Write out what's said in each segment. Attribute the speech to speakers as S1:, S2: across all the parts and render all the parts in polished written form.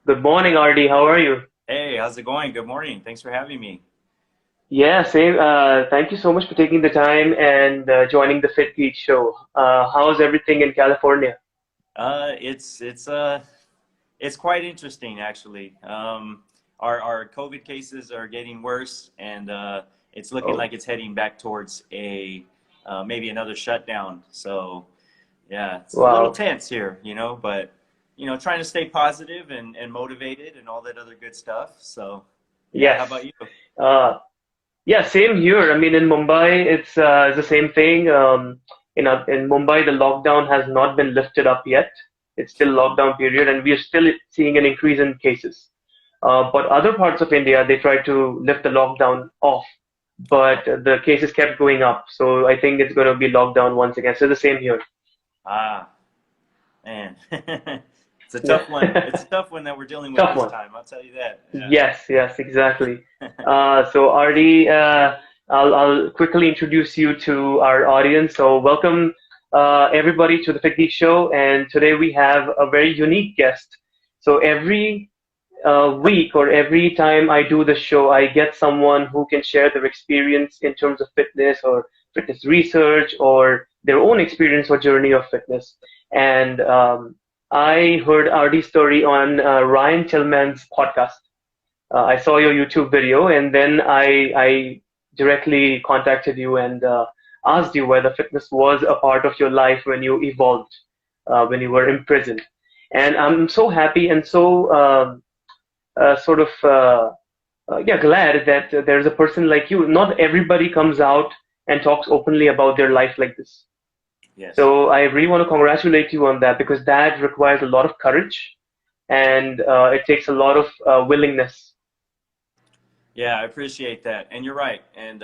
S1: Good morning, Artie. How are you?
S2: Hey, how's it going? Good morning. Thanks for having me.
S1: Yeah, same. Thank you so much for taking the time and joining the Fit Geek show. How's everything in California?
S2: It's it's quite interesting actually. Our COVID cases are getting worse, and it's looking
S1: Oh,
S2: like it's heading back towards a maybe another shutdown. So yeah, it's a little
S1: wow.
S2: tense here, but trying to stay positive and motivated and all that other good stuff. So yeah, how
S1: Yes.
S2: about you?
S1: Uh, yeah, same here. I mean, in Mumbai, it's the same thing. In Mumbai, the lockdown has not been lifted up yet. It's still lockdown period, and we are still seeing an increase in cases. But other parts of India, they tried to lift the lockdown off,
S2: Oh,
S1: but the cases kept going up. So I think it's going to be lockdown once again. So the same here.
S2: ah, man, it's a tough one. It's
S1: Yeah.
S2: a tough one that we're dealing with
S1: Tough
S2: this
S1: one.
S2: time. I'll tell you that.
S1: Yes, yes, exactly.
S2: Yeah.
S1: So Artie, I'll quickly introduce you to our audience. So welcome everybody to the Fit Geek Show, and today we have a very unique guest. So every week or every time I do the show, I get someone who can share their experience in terms of fitness or fitness research or their own experience or journey of fitness. And I heard Artie's story on Ryan Tillman's podcast. I saw your YouTube video, and then I directly contacted you and asked you whether fitness was a part of your life when you evolved, when you were imprisoned. And I'm so happy and so sort of yeah, glad that there's a person like you. Not everybody comes out and talks openly about their life like this.
S2: Yes.
S1: So I really want to congratulate you on that because that requires a lot of courage and it takes a lot of willingness.
S2: Yeah, I appreciate that. And you're right. And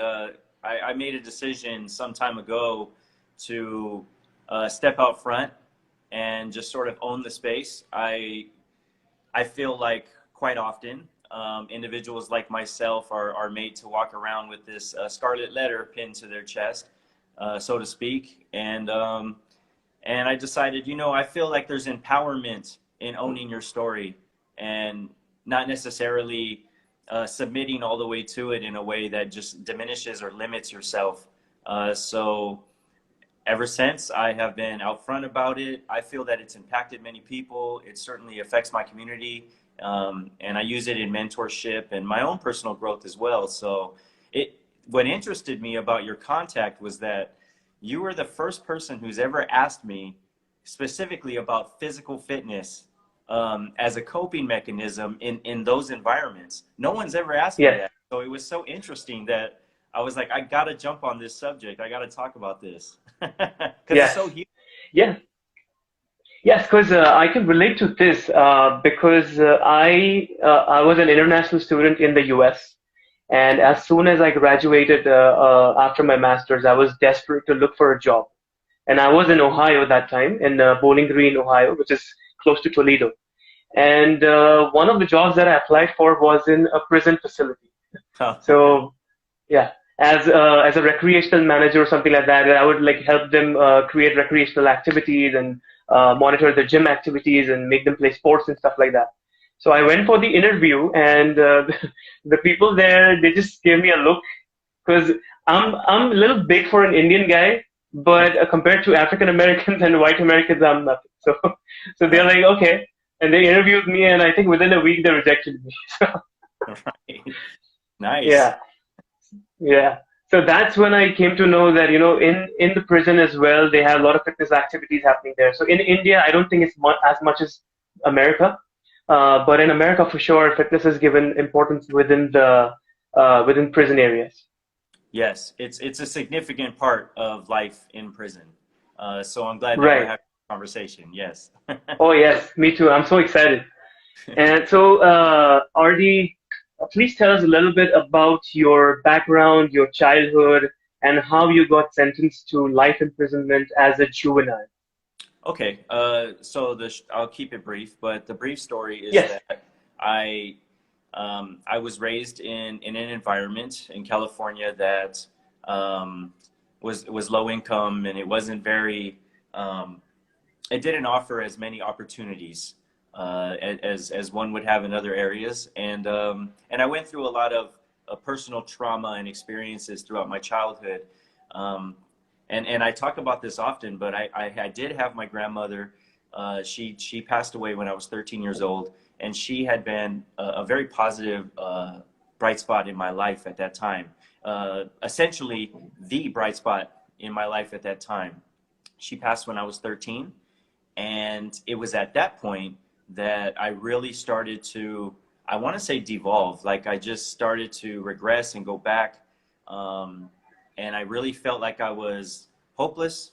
S2: I made a decision some time ago to step out front and just sort of own the space. I feel like quite often individuals like myself are made to walk around with this scarlet letter pinned to their chest, so to speak. And I decided, I feel like there's empowerment in owning your story and not necessarily submitting all the way to it in a way that just diminishes or limits yourself. So ever since I have been out front about it, I feel that it's impacted many people. It certainly affects my community. And I use it in mentorship and my own personal growth as well. So what interested me about your contact was that you were the first person who's ever asked me specifically about physical fitness as a coping mechanism in those environments. No one's ever asked me
S1: Yes.
S2: that. So it was so interesting that I was like, I got to jump on this subject. I got to talk about this because it's so
S1: Yes.
S2: huge.
S1: Yeah. Yes, because I can relate to this because I was an international student in the U.S. and as soon as I graduated after my master's, I was desperate to look for a job. And I was in Ohio that time, in Bowling Green, Ohio, which is close to Toledo. And one of the jobs that I applied for was in a prison facility. So yeah, as a recreational manager or something like that, I would like help them create recreational activities and monitor their gym activities and make them play sports and stuff like that. So I went for the interview, and the people there they just gave me a look because I'm a little big for an Indian guy, but compared to African Americans and white Americans, I'm nothing. So so they're like okay, and they interviewed me, and I think within a week they rejected me. So
S2: Right. Nice.
S1: yeah. Yeah. So that's when I came to know that, in the prison as well, they have a lot of fitness activities happening there. So in India, I don't think it's as much as America, but in America for sure, fitness is given importance within the within prison areas.
S2: Yes, it's a significant part of life in prison. So I'm glad that we're
S1: Right.
S2: having a conversation. Yes.
S1: Oh yes, me too. I'm so excited. And so, Artie, please tell us a little bit about your background, your childhood, and how you got sentenced to life imprisonment as a juvenile.
S2: Okay. So I'll keep it brief, but the brief story is
S1: Yes.
S2: that I I was raised in an environment in California that was low income, and it wasn't very it didn't offer as many opportunities as one would have in other areas. And I went through a lot of personal trauma and experiences throughout my childhood. Um, and I talk about this often, but I did have my grandmother. She passed away when I was 13 years old, and she had been a very positive, bright spot in my life at that time. Essentially, the bright spot in my life at that time. She passed when I was 13, and it was at that point that I really started to, I want to say, devolve. Like I just started to regress and go back. And I really felt like I was hopeless.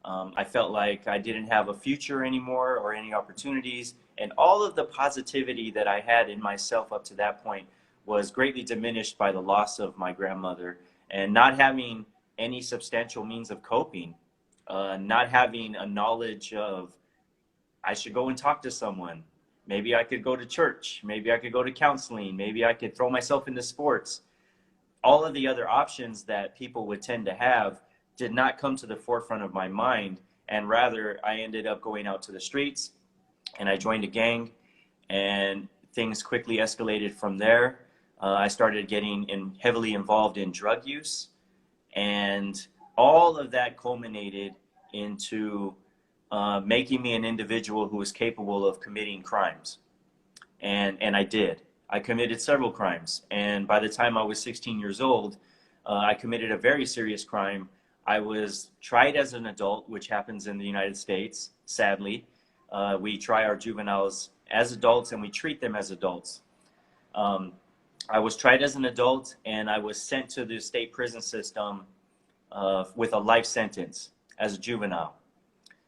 S2: I felt like I didn't have a future anymore or any opportunities. And all of the positivity that I had in myself up to that point was greatly diminished by the loss of my grandmother and not having any substantial means of coping, not having a knowledge of I should go and talk to someone. Maybe I could go to church. Maybe I could go to counseling. Maybe I could throw myself into sports. All of the other options that people would tend to have did not come to the forefront of my mind. And rather, I ended up going out to the streets and I joined a gang, and things quickly escalated from there. I started getting heavily involved in drug use, and all of that culminated into making me an individual who was capable of committing crimes. And I did. I committed several crimes. And by the time I was 16 years old, I committed a very serious crime. I was tried as an adult, which happens in the United States, sadly. We try our juveniles as adults and we treat them as adults. I was tried as an adult, and I was sent to the state prison system with a life sentence as a juvenile.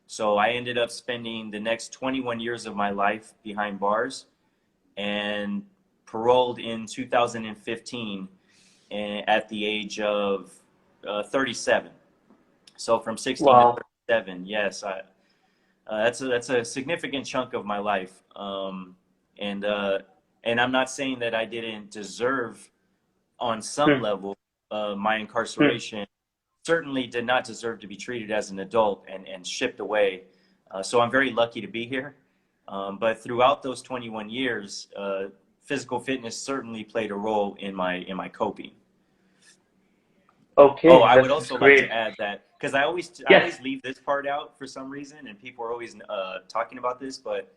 S2: So I ended up spending the next 21 years of my life behind bars, and paroled in 2015 at the age of 37. So from 16 to
S1: Wow.
S2: 37, yes, that's a significant chunk of my life. And and I'm not saying that I didn't deserve, on some
S1: Hmm.
S2: level, my
S1: Hmm.
S2: incarceration. Certainly did not deserve to be treated as an adult and shipped away. So I'm very lucky to be here. But throughout those 21 years, physical fitness certainly played a role in my coping. Oh,
S1: Okay,
S2: I would
S1: that's
S2: also like to
S1: great.
S2: add that because I
S1: Yes.
S2: always leave this part out for some reason, and people are always talking about this. But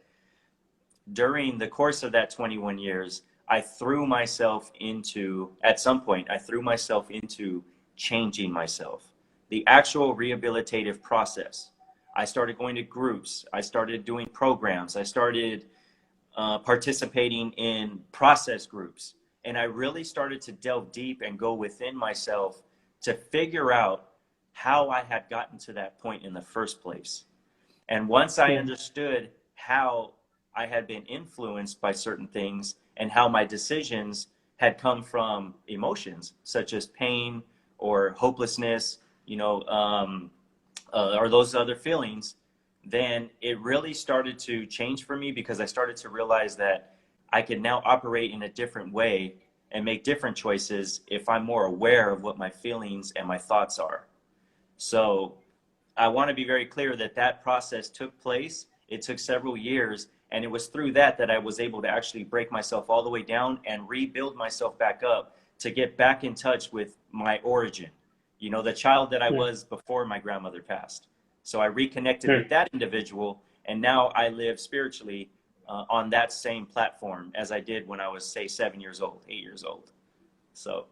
S2: during the course of that 21 years, I threw myself into, at some point, I threw myself into changing myself, the actual rehabilitative process. I started going to groups. I started doing programs. I started participating in process groups. And I really started to delve deep and go within myself to figure out how I had gotten to that point in the first place. And once I
S1: Hmm.
S2: understood how I had been influenced by certain things and how my decisions had come from emotions such as pain or hopelessness, or those other feelings, then it really started to change for me because I started to realize that I could now operate in a different way and make different choices if I'm more aware of what my feelings and my thoughts are. So I want to be very clear that that process took place. It took several years, and it was through that I was able to actually break myself all the way down and rebuild myself back up to get back in touch with my origin, the child that I
S1: Hmm.
S2: was before my grandmother passed. So I reconnected
S1: Hmm.
S2: with that individual, and now I live spiritually on that same platform as I did when I was, say, 7 years old, 8 years old. So,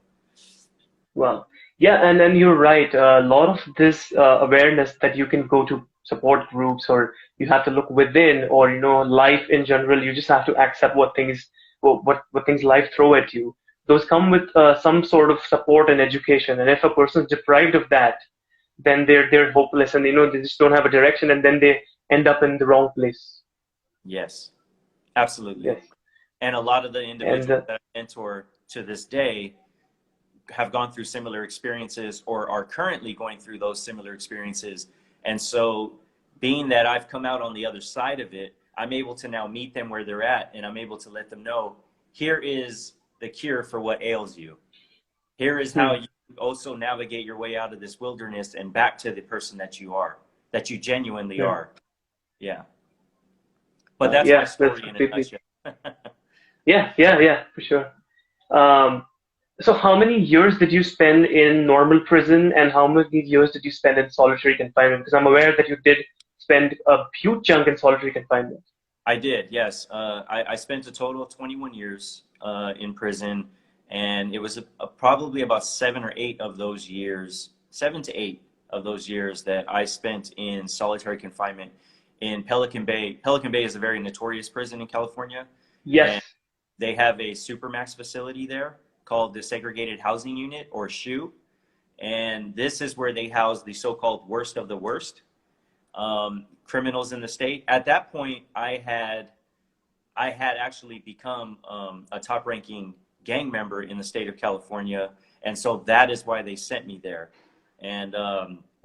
S1: Well, yeah, and then you're right. A lot of this awareness that you can go to support groups, or you have to look within, or life in general. You just have to accept what things life throw at you. Those come with some sort of support and education. And if a person's deprived of that, then they're hopeless, and they just don't have a direction, and then they end up in the wrong place.
S2: yes, absolutely.
S1: Yes,
S2: And a lot of the
S1: and
S2: individuals that I mentor to this day have gone through similar experiences or are currently going through those similar experiences. And so, being that I've come out on the other side of it, I'm able to now meet them where they're at, and I'm able to let them know here is the cure for what ails you. Here is how
S1: hmm,
S2: you also navigate your way out of this wilderness and back to the person that you are, that you genuinely
S1: hmm.
S2: are. Yeah. But that's my
S1: Yeah, that's
S2: story in a
S1: completely.
S2: nutshell.
S1: Yeah, for sure. Um, so how many years did you spend in normal prison, and how many years did you spend in solitary confinement? Because I'm aware that you did spend a huge chunk in solitary confinement.
S2: I did, yes. I spent a total of 21 years in prison, and it was probably about 7 or 8 of those years, 7 to 8 of those years that I spent in solitary confinement in Pelican Bay. Pelican Bay is a very notorious prison in California, and
S1: Yes.
S2: they have a supermax facility there called the Segregated Housing Unit, or SHU, and this is where they house the so-called worst of the worst criminals in the state. At that point, I had actually become a top-ranking gang member in the state of California, and so that is why they sent me there. And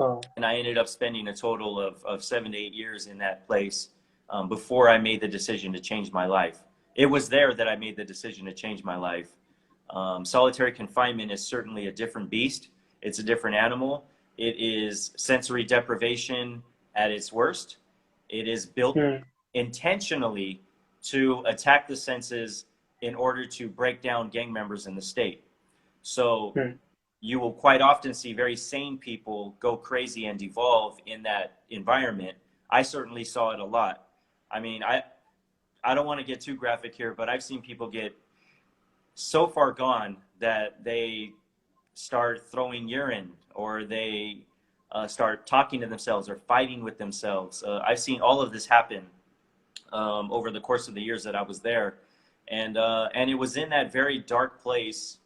S1: Oh,
S2: and I ended up spending a total of 7 to 8 years in that place before I made the decision to change my life. It was there that I made the decision to change my life. Solitary confinement is certainly a different beast. It's a different animal. It is sensory deprivation at its worst. It is built
S1: hmm,
S2: intentionally to attack the senses in order to break down gang members in the state. So
S1: hmm.
S2: you will quite often see very sane people go crazy and devolve in that environment. I certainly saw it a lot. I mean, I don't want to get too graphic here, but I've seen people get so far gone that they start throwing urine, or they start talking to themselves or fighting with themselves. I've seen all of this happen over the course of the years that I was there. And it was in that very dark place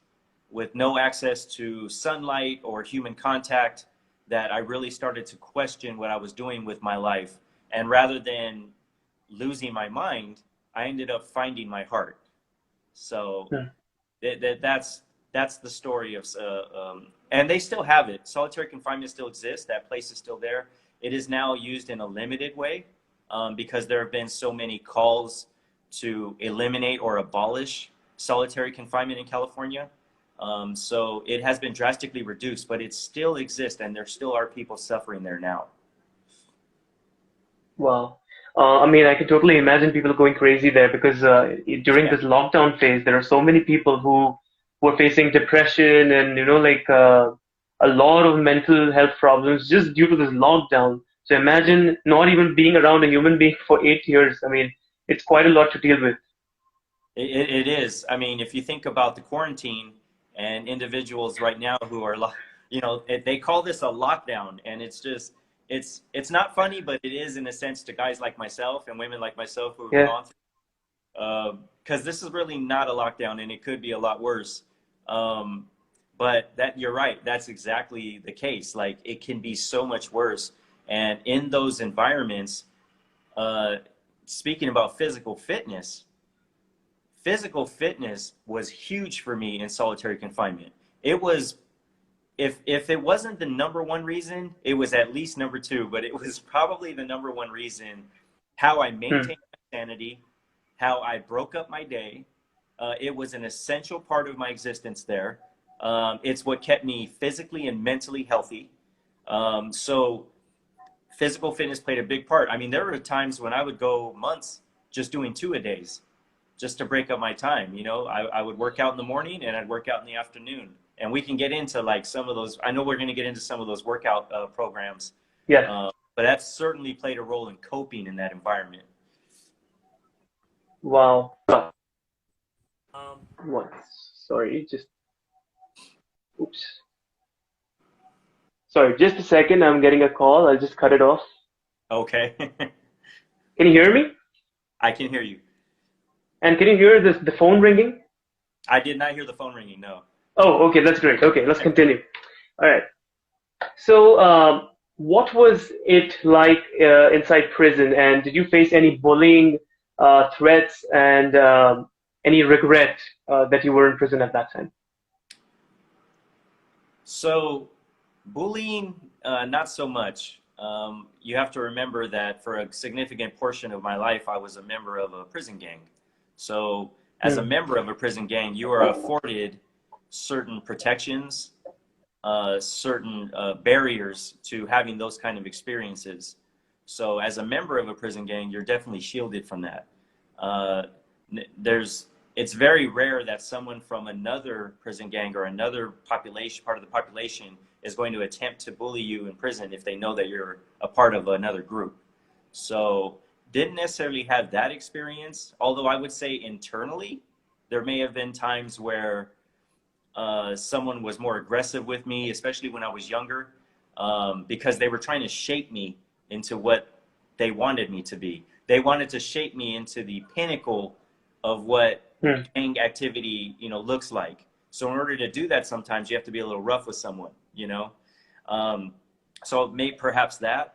S2: with no access to sunlight or human contact that I really started to question what I was doing with my life. And rather than losing my mind, I ended up finding my heart. So
S1: Hmm.
S2: that's the story of, and they still have it. Solitary confinement still exists. That place is still there. It is now used in a limited way because there have been so many calls to eliminate or abolish solitary confinement in California. So it has been drastically reduced, but it still exists, and there still are people suffering there now.
S1: Wow. I mean, I can totally imagine people going crazy there because during
S2: Yeah,
S1: this lockdown phase, there are so many people who were facing depression and, like a lot of mental health problems just due to this lockdown. So
S2: yeah.
S1: imagine not even being around a human being for 8 years. I mean, it's quite a lot to deal with.
S2: It is. I mean, if you think about the quarantine and individuals right now who are, they call this a lockdown, and it's just, it's not funny, but it is in a sense to guys like myself and women like myself who have
S1: Yeah.
S2: gone through, because this is really not a lockdown, and it could be a lot worse. Um, but that you're right. That's exactly the case. Like it can be so much worse, and in those environments, uh, speaking about physical fitness was huge for me in solitary confinement. It was, if it wasn't the number one reason, it was at least number two, but it was probably the number one reason how I
S1: Hmm.
S2: maintained my sanity, how I broke up my day. It was an essential part of my existence there. It's what kept me physically and mentally healthy. So physical fitness played a big part. I mean, there were times when I would go months just doing two-a-days just to break up my time. I would work out in the morning and I'd work out in the afternoon. And we can get into like some of those. I know we're going to get into some of those workout programs,
S1: Yes.
S2: but that certainly played a role in coping in that environment.
S1: Wow. What? Sorry, oops. Sorry, just a second. I'm getting a call. I'll just cut it off.
S2: Okay.
S1: Can you hear me?
S2: I can hear you.
S1: And can you hear the phone ringing?
S2: I did not hear the phone ringing. No.
S1: Oh, okay, that's great. Okay, let's continue. All right. So, what was it like inside prison, and did you face any bullying, threats, and any regret that you were in prison at that time?
S2: So, bullying, not so much. You have to remember that for a significant portion of my life, I was a member of a prison gang. So, as a
S1: Hmm.
S2: member of a prison gang, you are afforded certain protections, certain barriers to having those kind of experiences. So as a member of a prison gang, you're definitely shielded from that. Uh, it's very rare that someone from another prison gang or another population, part of the population, is going to attempt to bully you in prison if they know that you're a part of another group. So didn't necessarily have that experience, although I would say internally, there may have been times where someone was more aggressive with me, especially when I was younger, because they were trying to shape me into what they wanted me to be. They wanted to shape me into the pinnacle of what gang activity, looks like. So in order to do that, sometimes you have to be a little rough with someone, So maybe perhaps that.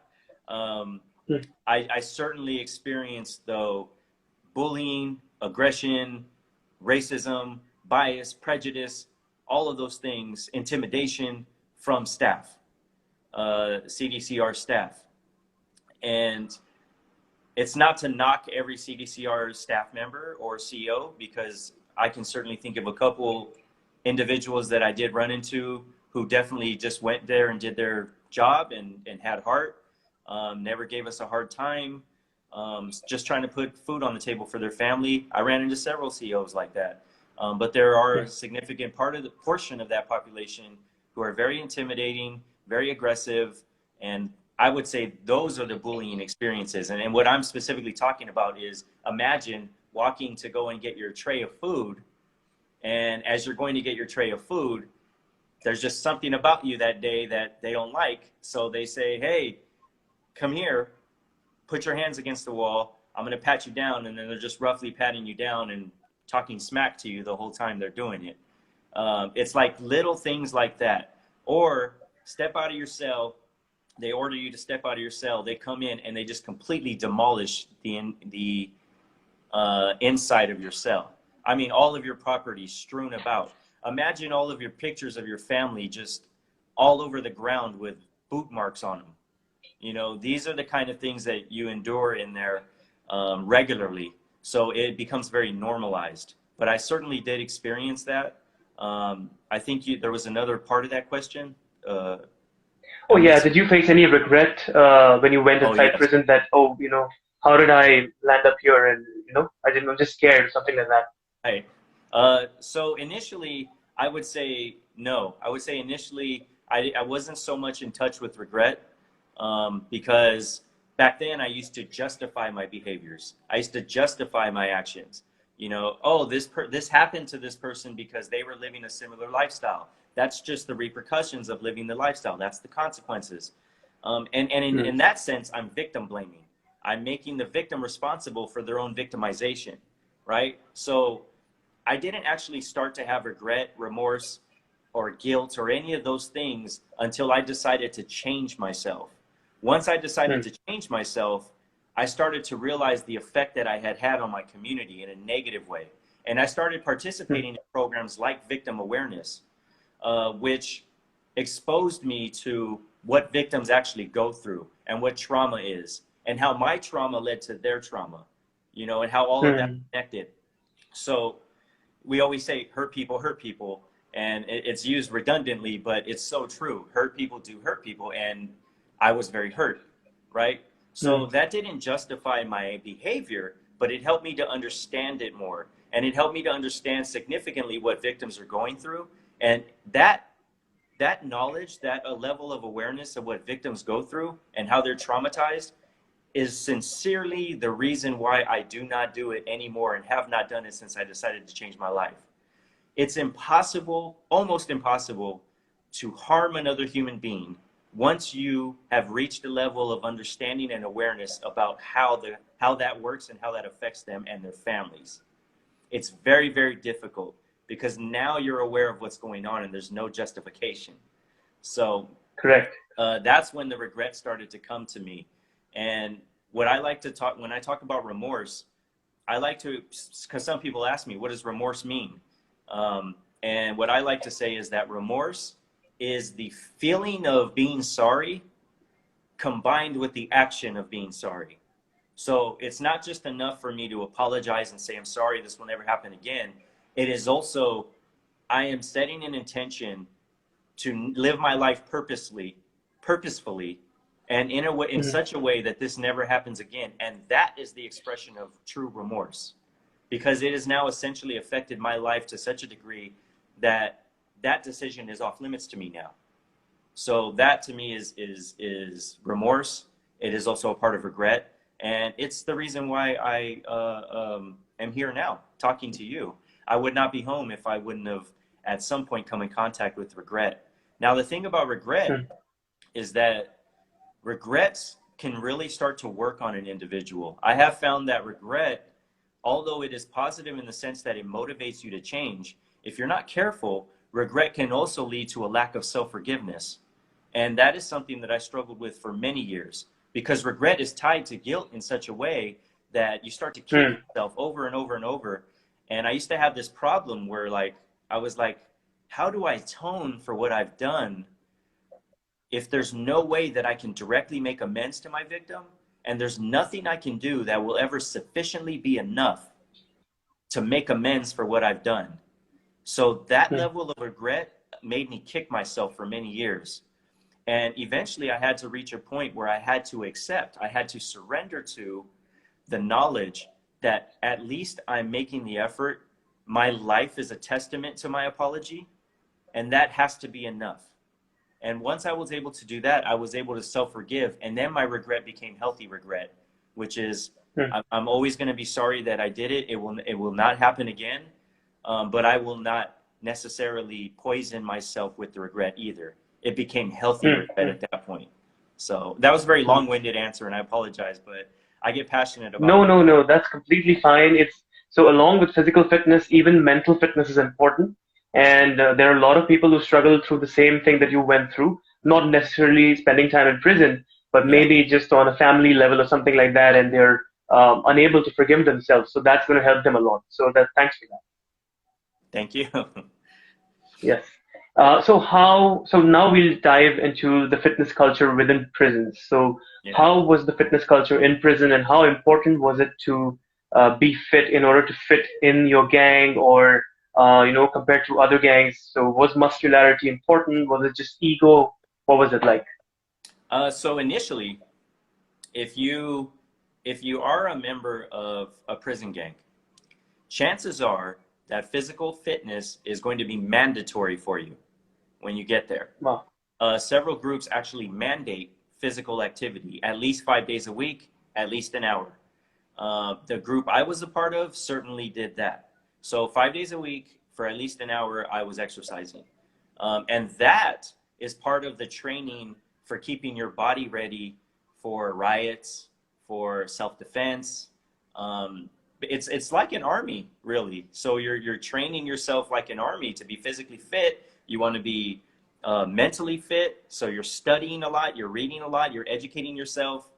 S2: I certainly experienced, though, bullying, aggression, racism, bias, prejudice, all of those things, intimidation from staff, CDCR staff. And it's not to knock every CDCR staff member or CEO, because I can certainly think of a couple individuals that I did run into who definitely just went there and did their job and had heart, never gave us a hard time, just trying to put food on the table for their family. I ran into several CEOs like that. But there are a significant portion of that population who are very intimidating, very aggressive, and I would say those are the bullying experiences. And what I'm specifically talking about is, imagine walking to go and get your tray of food, and as you're going to get your tray of food, there's just something about you that day that they don't like. So they say, hey, come here, put your hands against the wall, I'm going to pat you down. And then they're just roughly patting you down and talking smack to you the whole time they're doing it. It's like little things like that. Or step out of your cell. They order you to step out of your cell. They come in and they just completely demolish the inside of your cell. I mean, all of your property strewn about. Imagine all of your pictures of your family just all over the ground with boot marks on them. These are the kind of things that you endure in there regularly. So it becomes very normalized. But I certainly did experience that. I think there was another part of that question.
S1: Oh yeah, did you face any regret when you went inside
S2: yes.
S1: prison that, how did I land up here, and I'm just scared, something like that?
S2: Right. So initially, I would say no. I would say initially, I wasn't so much in touch with regret, because back then I used to justify my behaviors. I used to justify my actions. This happened to this person because they were living a similar lifestyle. That's just the repercussions of living the lifestyle. That's the consequences. In that sense, I'm victim blaming. I'm making the victim responsible for their own victimization, right? So I didn't actually start to have regret, remorse, or guilt, or any of those things until I decided to change myself. Once I decided to change myself, I started to realize the effect that I had on my community in a negative way. And I started participating in programs like victim awareness, which exposed me to what victims actually go through and what trauma is, and how my trauma led to their trauma, and how all of that connected. So we always say hurt people, and it's used redundantly, but it's so true. Hurt people do hurt people, and I was very hurt, right? So that didn't justify my behavior, but it helped me to understand it more, and it helped me to understand significantly what victims are going through. And that knowledge, that a level of awareness of what victims go through and how they're traumatized, is sincerely the reason why I do not do it anymore, and have not done it since I decided to change my life. It's impossible, almost impossible, to harm another human being once you have reached a level of understanding and awareness about how that works and how that affects them and their families. It's very, very difficult, because now you're aware of what's going on and there's no justification. So
S1: Correct.
S2: That's when the regret started to come to me. And what I like to talk, when I talk about remorse, I like to, because some people ask me, what does remorse mean? And what I like to say is that remorse is the feeling of being sorry combined with the action of being sorry. So it's not just enough for me to apologize and say, I'm sorry, this will never happen again. It is also, I am setting an intention to live my life purposefully, and in a way, in
S1: Mm-hmm.
S2: such a way that this never happens again. And that is the expression of true remorse, because it has now essentially affected my life to such a degree that that decision is off limits to me now. So that to me is remorse. It is also a part of regret, and it's the reason why I am here now talking to you. I would not be home if I wouldn't have at some point come in contact with regret. Now the thing about regret is that regrets can really start to work on an individual. I have found that regret, although it is positive in the sense that it motivates you to change, if you're not careful, regret can also lead to a lack of self-forgiveness. And that is something that I struggled with for many years, because regret is tied to guilt in such a way that you start to kick
S1: Mm-hmm.
S2: yourself over and over and over. And I used to have this problem where I was like, how do I atone for what I've done if there's no way that I can directly make amends to my victim, and there's nothing I can do that will ever sufficiently be enough to make amends for what I've done? So that level of regret made me kick myself for many years. And eventually I had to reach a point where I had to accept, I had to surrender to the knowledge that at least I'm making the effort. My life is a testament to my apology, and that has to be enough. And once I was able to do that, I was able to self-forgive. And then my regret became healthy regret, which is I'm always going to be sorry that I did it. It will not happen again. But I will not necessarily poison myself with the regret either. It became healthy regret at that point. So that was a very long-winded answer, and I apologize, but I get passionate about
S1: No,
S2: this.
S1: no, no, that's completely fine. It's so along with physical fitness, even mental fitness is important. And there are a lot of people who struggle through the same thing that you went through, not necessarily spending time in prison, but
S2: Yeah.
S1: maybe just on a family level or something like that, and they're unable to forgive themselves. So that's going to help them a lot. So that thanks for that.
S2: Thank you.
S1: Yes. So now we'll dive into the fitness culture within prisons. So
S2: Yeah.
S1: how was the fitness culture in prison, and how important was it to be fit in order to fit in your gang, or compared to other gangs? So was muscularity important? Was it just ego? What was it like?
S2: So initially, if you are a member of a prison gang, chances are that physical fitness is going to be mandatory for you when you get there.
S1: Wow.
S2: Several groups actually mandate physical activity at least 5 days a week, at least an hour. The group I was a part of certainly did that. So 5 days a week for at least an hour, I was exercising. And that is part of the training for keeping your body ready for riots, for self-defense. It's like an army, really. So you're training yourself like an army to be physically fit. You want to be mentally fit. So you're studying a lot, you're reading a lot, you're educating yourself.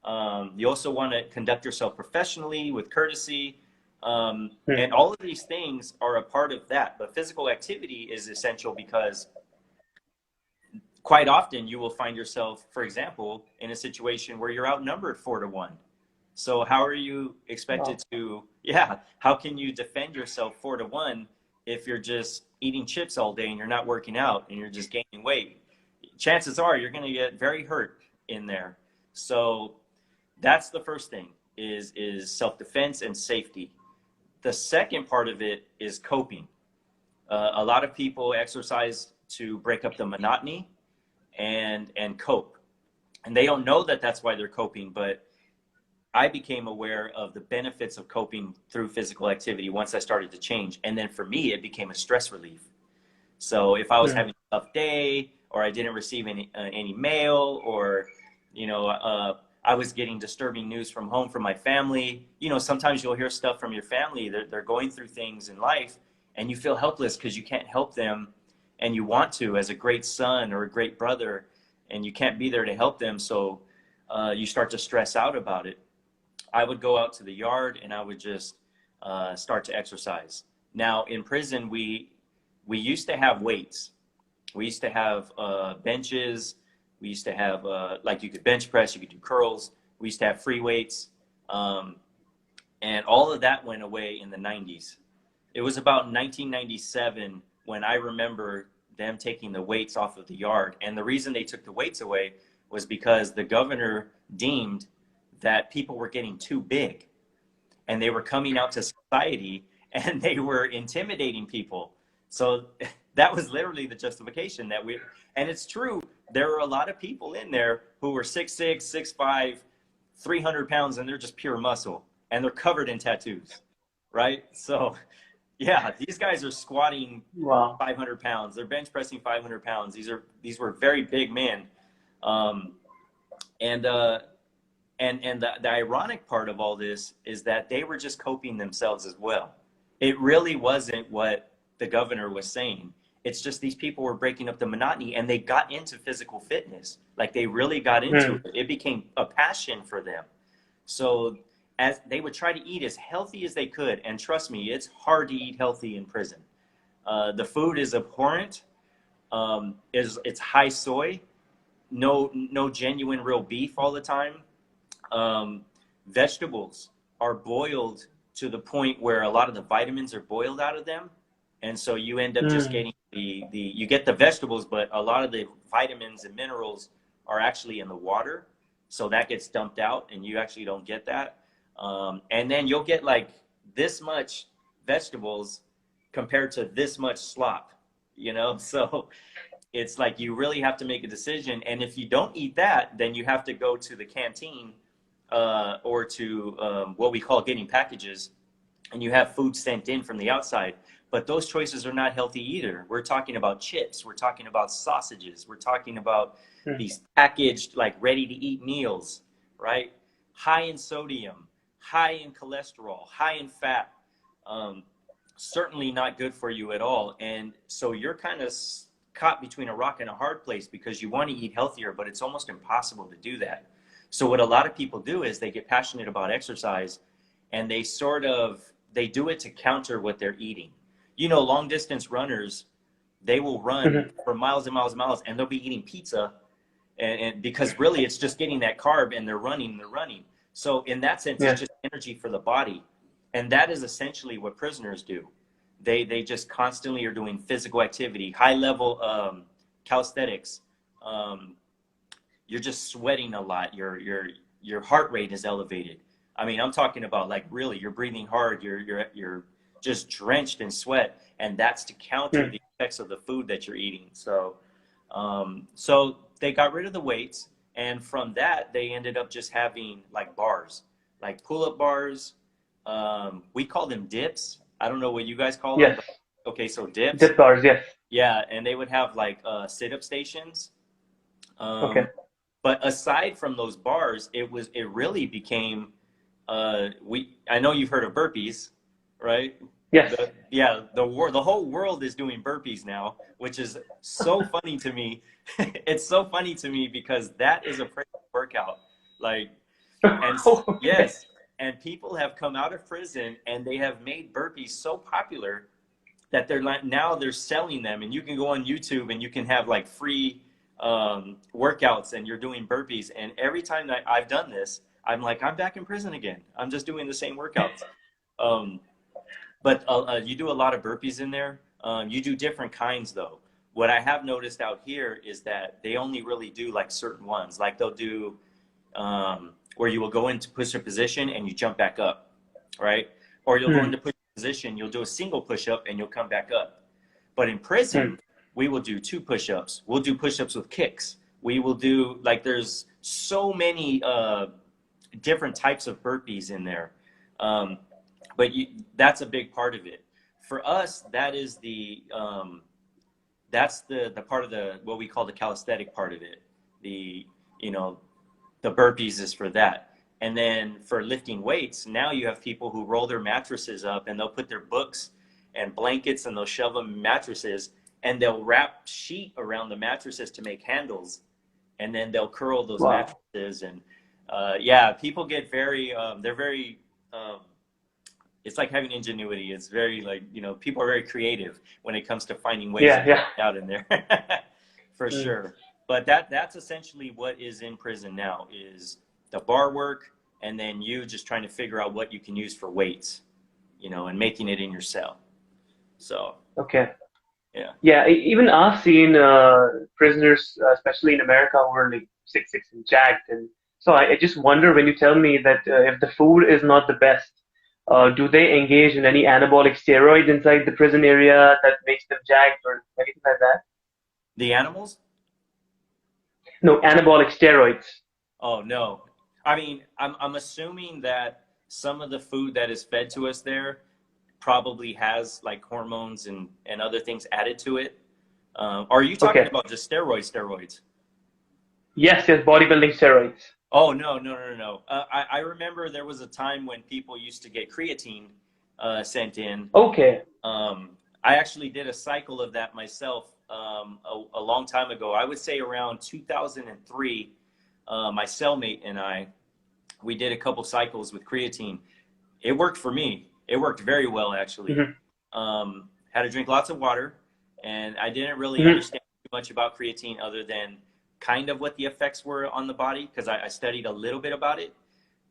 S2: You also want to conduct yourself professionally with courtesy.
S1: Hmm.
S2: And all of these things are a part of that. But physical activity is essential because quite often you will find yourself, for example, in a situation where you're outnumbered 4-1. So how are you
S1: Wow.
S2: expected to, yeah, how can you defend yourself 4-1 if you're just eating chips all day and you're not working out and you're just gaining weight? Chances are you're going to get very hurt in there. So that's the first thing is self-defense and safety. The second part of it is coping. A lot of people exercise to break up the monotony and cope. And they don't know that that's why they're coping, but I became aware of the benefits of coping through physical activity once I started to change. And then for me, it became a stress relief. So if I was
S1: Hmm.
S2: having a tough day, or I didn't receive any mail, or I was getting disturbing news from home from my family. Sometimes you'll hear stuff from your family. They're going through things in life, and you feel helpless because you can't help them, and you want to as a great son or a great brother, and you can't be there to help them. So you start to stress out about it. I would go out to the yard and I would just start to exercise. Now in prison, we used to have weights. We used to have benches. We used to have like you could bench press, you could do curls. We used to have free weights, and all of that went away in the 90s. It was about 1997 when I remember them taking the weights off of the yard. And the reason they took the weights away was because the governor deemed that people were getting too big and they were coming out to society and they were intimidating people. So that was literally the justification that and it's true, there were a lot of people in there who were 6'6", 6'5", 300 pounds, and they're just pure muscle and they're covered in tattoos, right? So yeah, these guys are squatting
S1: Wow.
S2: 500 pounds. They're bench pressing 500 pounds. These were very big men. And the ironic part of all this is that they were just coping themselves as well. It really wasn't what the governor was saying. It's just these people were breaking up the monotony and they got into physical fitness. Like they really got into it. It became a passion for them. So as they would try to eat as healthy as they could. And trust me, it's hard to eat healthy in prison. The food is abhorrent. It's high soy, no genuine real beef all the time. Vegetables are boiled to the point where a lot of the vitamins are boiled out of them. And so you end up just getting you get the vegetables, but a lot of the vitamins and minerals are actually in the water. So that gets dumped out and you actually don't get that. And then you'll get like this much vegetables compared to this much slop, you know? So it's like you really have to make a decision. And if you don't eat that, then you have to go to the canteen or to what we call getting packages, and you have food sent in from the outside. But those choices are not healthy either. We're talking about chips. We're talking about sausages. We're talking about these packaged, like ready to eat meals, right? High in sodium, high in cholesterol, high in fat. Certainly not good for you at all. And so you're kind of caught between a rock and a hard place because you want to eat healthier, but it's almost impossible to do that. So what a lot of people do is they get passionate about exercise and they do it to counter what they're eating. You know, long distance runners, they will run for miles and miles and miles and they'll be eating pizza and because really it's just getting that carb and they're running. So in that sense, it's just energy for the body. And that is essentially what prisoners do. They just constantly are doing physical activity, high level calisthenics. You're just sweating a lot. Your heart rate is elevated. I mean, I'm talking about like really, you're breathing hard. You're just drenched in sweat, and that's to counter the effects of the food that you're eating. So, so they got rid of the weights, and from that they ended up just having like bars, like pull-up bars. We call them dips. I don't know what you guys call them. Okay, so dips.
S1: Dip bars, yes.
S2: Yeah, and they would have like sit-up stations.
S1: Okay.
S2: But aside from those bars, it really became I know you've heard of burpees, right?
S1: Yes.
S2: The whole world is doing burpees now, which is so funny to me. It's so funny to me because that is a workout. Like, and yes, and people have come out of prison and they have made burpees so popular that they're selling them, and you can go on YouTube and you can have like free workouts and you're doing burpees. And every time that I've done this, I'm like, I'm back in prison again. I'm just doing the same workouts. But you do a lot of burpees in there. You do different kinds though. What I have noticed out here is that they only really do like certain ones. Like they'll do where you will go into push-up position and you jump back up, right? Or you'll go into push-up position, you'll do a single push-up and you'll come back up. But in prison, we will do 2 push-ups. We'll do push-ups with kicks. We will do, like, there's so many different types of burpees in there. But that's a big part of it. For us, that is that's the part of what we call the calisthenic part of it. The burpees is for that. And then for lifting weights, now you have people who roll their mattresses up and they'll put their books and blankets and they'll shove them in mattresses and they'll wrap sheet around the mattresses to make handles. And then they'll curl those mattresses. And people get very, they're very, it's like having ingenuity. It's very like, people are very creative when it comes to finding ways to get out in there for sure. But that's essentially what is in prison now is the bar work, and then you just trying to figure out what you can use for weights, and making it in your cell. So.
S1: Okay.
S2: Yeah.
S1: Yeah, even I've seen prisoners, especially in America, who are like 6'6" and jacked, and so I just wonder when you tell me that if the food is not the best, do they engage in any anabolic steroids inside the prison area that makes them jacked or anything like that?
S2: The animals?
S1: No, anabolic steroids.
S2: Oh no. I mean, I'm assuming that some of the food that is fed to us there probably has like hormones and other things added to it. Are you talking
S1: Okay.
S2: about just steroids?
S1: Yes, yes, bodybuilding steroids.
S2: Oh no. I remember there was a time when people used to get creatine sent in.
S1: Okay.
S2: I actually did a cycle of that myself a long time ago. I would say around 2003. My cellmate and I, we did a couple cycles with creatine. It worked for me. It worked very well, actually.
S1: Hmm.
S2: Had to drink lots of water, and I didn't really
S1: Hmm.
S2: understand too much about creatine other than kind of what the effects were on the body because I studied a little bit about it.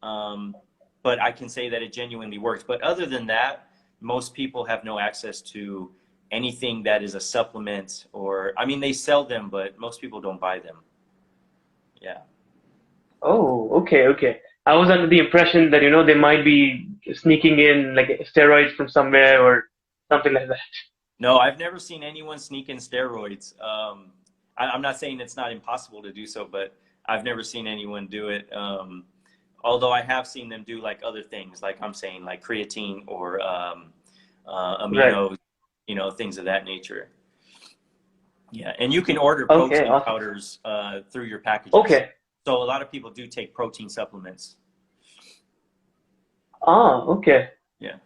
S2: Um, but I can say that it genuinely works. But other than that, most people have no access to anything that is a supplement or, I mean, they sell them, but most people don't buy them. Yeah.
S1: Oh, okay, okay. I was under the impression that, they might be sneaking in like steroids from somewhere or something like that.
S2: No, I've never seen anyone sneak in steroids. I'm not saying it's not impossible to do so, but I've never seen anyone do it. Although I have seen them do like other things, like I'm saying, like creatine or
S1: Right.
S2: aminos, things of that nature. Yeah, and you can order
S1: Okay,
S2: protein
S1: awesome.
S2: powders through your packages.
S1: Okay.
S2: So a lot of people do take protein supplements.
S1: Ah, okay.
S2: Yeah.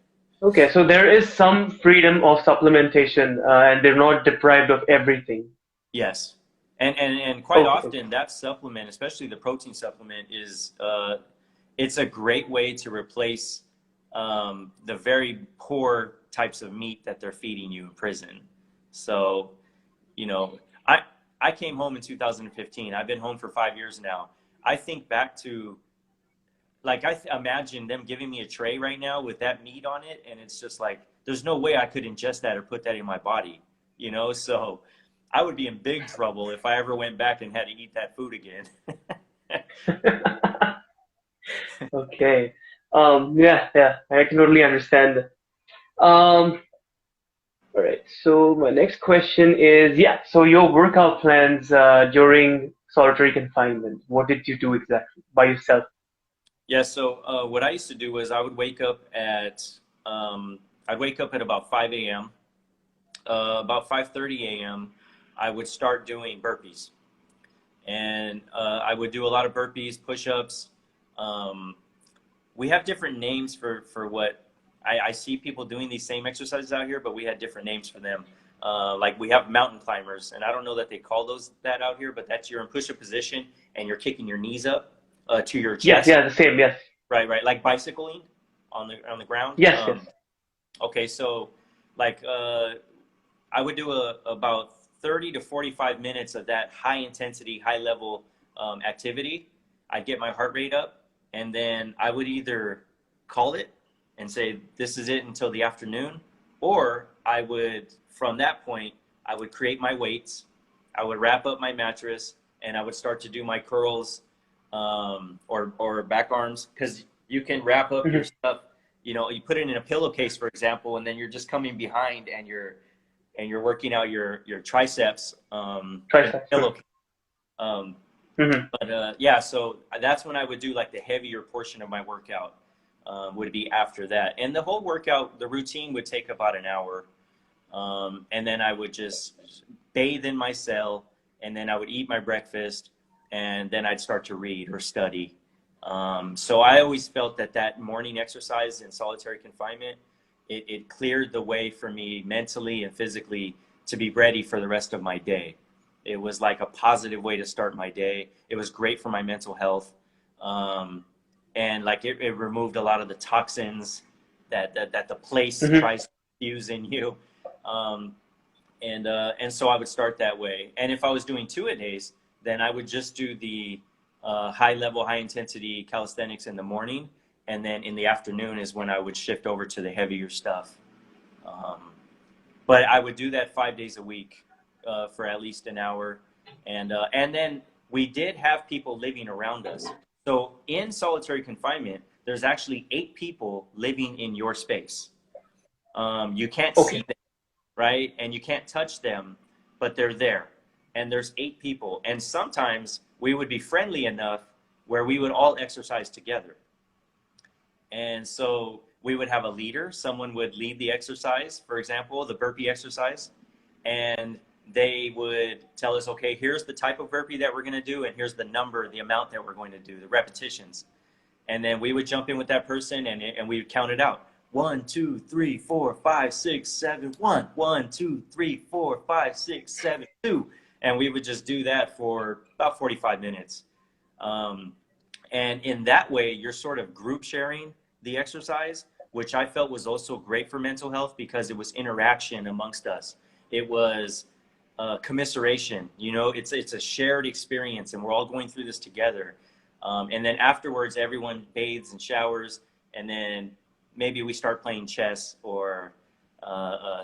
S1: Okay, so there is some freedom of supplementation, and they're not deprived of everything.
S2: Yes. And quite
S1: Okay, okay.
S2: often that supplement, especially the protein supplement, is it's a great way to replace the very poor types of meat that they're feeding you in prison. So, you know, I I came home in 2015. I've been home for 5 years now. I think back to like imagine them giving me a tray right now with that meat on it, and it's just like there's no way I could ingest that or put that in my body, So I would be in big trouble if I ever went back and had to eat that food again.
S1: Okay. Yeah, yeah, I can totally understand. Um, all right. So my next question is, yeah, so your workout plans during solitary confinement, what did you do exactly by yourself?
S2: Yeah, so what I used to do was I would wake up at I'd wake up at about 5 a.m. About 5:30 a.m. I would start doing burpees, and I would do a lot of burpees, push-ups. Um, we have different names for what I see people doing these same exercises out here, but we had different names for them. Like we have mountain climbers, and I don't know that they call those that out here, but that's you're in push-up position and you're kicking your knees up to your
S1: Yes,
S2: chest.
S1: yeah, the same, yes.
S2: Right, like bicycling on the ground.
S1: Yes, yes.
S2: Okay, so like I would do about 30 to 45 minutes of that high intensity, high level activity. I'd get my heart rate up, and then I would either call it and say this is it until the afternoon, or I would from that point I would create my weights. I would wrap up my mattress, and I would start to do my curls or back arms because you can wrap up your
S1: Hmm.
S2: stuff. You put it in a pillowcase, for example, and then you're just coming behind and you're working out your triceps in the
S1: Triceps.
S2: pillowcase. Um,
S1: Mm-hmm.
S2: but yeah, so that's when I would do like the heavier portion of my workout would be after that, and the whole workout, the routine would take about an hour, and then I would just bathe in my cell, and then I would eat my breakfast, and then I'd start to read or study. So I always felt that morning exercise in solitary confinement, it cleared the way for me mentally and physically to be ready for the rest of my day. It was like a positive way to start my day. It was great for my mental health. Um, and like it removed a lot of the toxins that the place
S1: Hmm.
S2: tries to fuse in you. Um, and so I would start that way. And if I was doing 2-a-days, then I would just do the high level, high intensity calisthenics in the morning, and then in the afternoon is when I would shift over to the heavier stuff. Um, but I would do that 5 days a week for at least an hour. And then we did have people living around us. So in solitary confinement, there's actually 8 people living in your space. You can't see
S1: Okay.
S2: them, right? And you can't touch them, but they're there. And there's 8 people. And sometimes we would be friendly enough where we would all exercise together. And so we would have a leader. Someone would lead the exercise, for example, the burpee exercise. And they would tell us, okay, here's the type of burpee that we're going to do, and here's the number, the amount that we're going to do, the repetitions. And then we would jump in with that person, and we would count it out. 1, 2, 3, 4, 5, 6, 7, 1. 1, 2, 3, 4, 5, 6, 7, 2. And we would just do that for about 45 minutes. And in that way, you're sort of group sharing the exercise, which I felt was also great for mental health because it was interaction amongst us. It was commiseration, you know, it's a shared experience, and we're all going through this together. And then afterwards, everyone bathes and showers, and then maybe we start playing chess or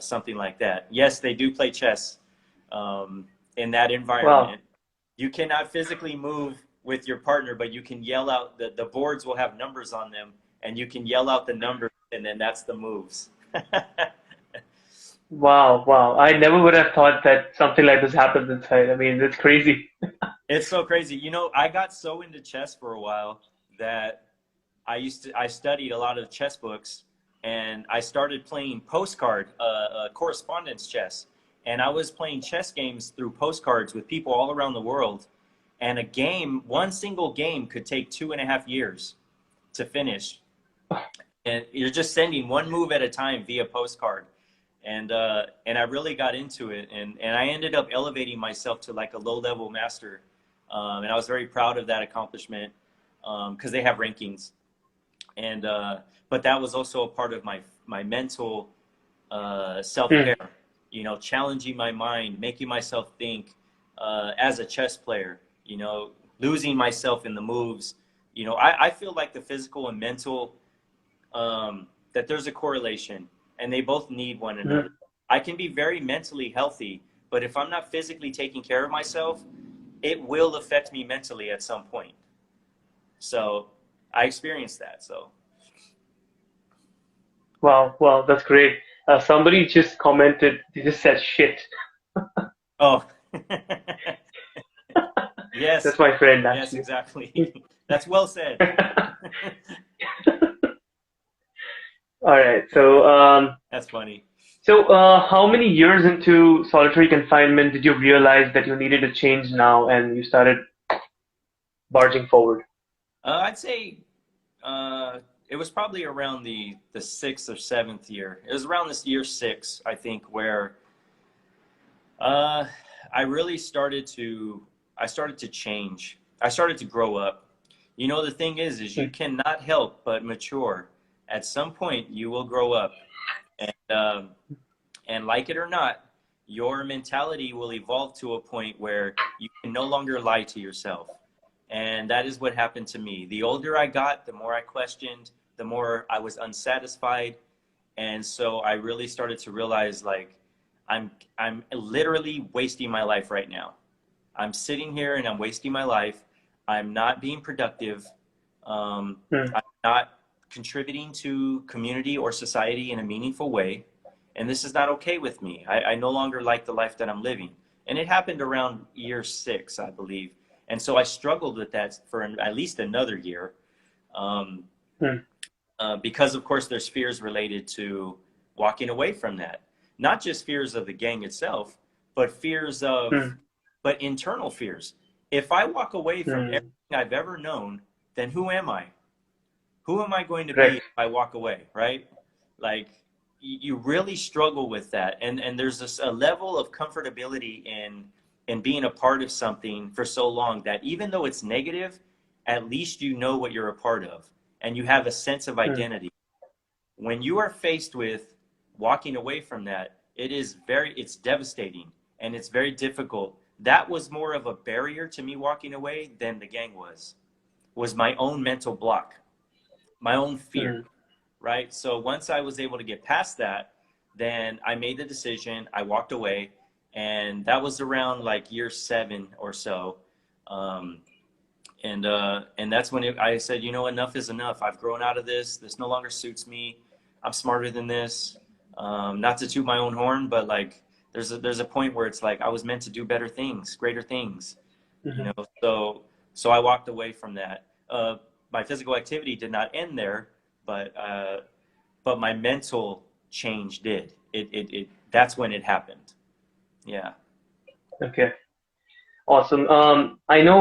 S2: something like that. Yes, they do play chess in that
S1: Wow.
S2: environment. You cannot physically move with your partner, but you can yell out, the boards will have numbers on them, and you can yell out the numbers, and then that's the moves.
S1: Wow. Wow. I never would have thought that something like this happens inside. I mean, it's crazy.
S2: It's so crazy. You know, I got so into chess for a while that I studied a lot of chess books, and I started playing correspondence chess. And I was playing chess games through postcards with people all around the world. And one single game could take 2.5 years to finish. And you're just sending one move at a time via postcard. And I really got into it, and I ended up elevating myself to like a low-level master, and I was very proud of that accomplishment because they have rankings, and but that was also a part of my mental
S1: Hmm.
S2: self-care, you know, challenging my mind, making myself think as a chess player, you know, losing myself in the moves. You know, I feel like the physical and mental, that there's a correlation, and they both need one another.
S1: Hmm.
S2: I can be very mentally healthy, but if I'm not physically taking care of myself, it will affect me mentally at some point. So I experienced that. So,
S1: Wow. Wow. That's great. Somebody just commented, they just said shit.
S2: oh, yes,
S1: That's my friend,
S2: yes,
S1: actually.
S2: exactly. That's well said.
S1: All right. So,
S2: That's funny.
S1: how many years into solitary confinement did you realize that you needed a change now and you started barging forward?
S2: I'd say it was probably around the 6th or 7th year. It was around this year 6, I think, where uh, I really started to change. I started to grow up. You know, the thing is you
S1: Hmm.
S2: cannot help but mature. At some point, you will grow up, and like it or not, your mentality will evolve to a point where you can no longer lie to yourself. And that is what happened to me. The older I got, the more I questioned, the more I was unsatisfied. And so I really started to realize, like, I'm literally wasting my life right now. I'm sitting here and I'm wasting my life. I'm not being productive.
S1: Hmm.
S2: I'm not contributing to community or society in a meaningful way. And this is not okay with me. I no longer like the life that I'm living. And it happened around year 6, I believe. And so I struggled with that for at least another year. Um,
S1: Hmm.
S2: because of course there's fears related to walking away from that, not just fears of the gang itself, but fears of,
S1: Hmm.
S2: but internal fears. If I walk away from everything
S1: Hmm.
S2: I've ever known, then who am I? Who am I going to be
S1: Correct.
S2: if I walk away, right? Like, you really struggle with that, and there's this a level of comfortability in being a part of something for so long that even though it's negative, at least you know what you're a part of, and you have a sense of
S1: Hmm.
S2: identity. When you are faced with walking away from that, it's devastating, and it's very difficult. That was more of a barrier to me walking away than the gang was my own mental block, my own fear,
S1: Hmm.
S2: right? So once I was able to get past that, then I made the decision. I walked away, and that was around like year 7 or so. Um, and that's when I said, you know, enough is enough. I've grown out of this. This no longer suits me. I'm smarter than this. Not to toot my own horn, but like there's a point where it's like I was meant to do better things, greater things, you
S1: Hmm.
S2: know. So I walked away from that. My physical activity did not end there, but my mental change did. It that's when it happened. Yeah.
S1: Okay. Awesome. I know.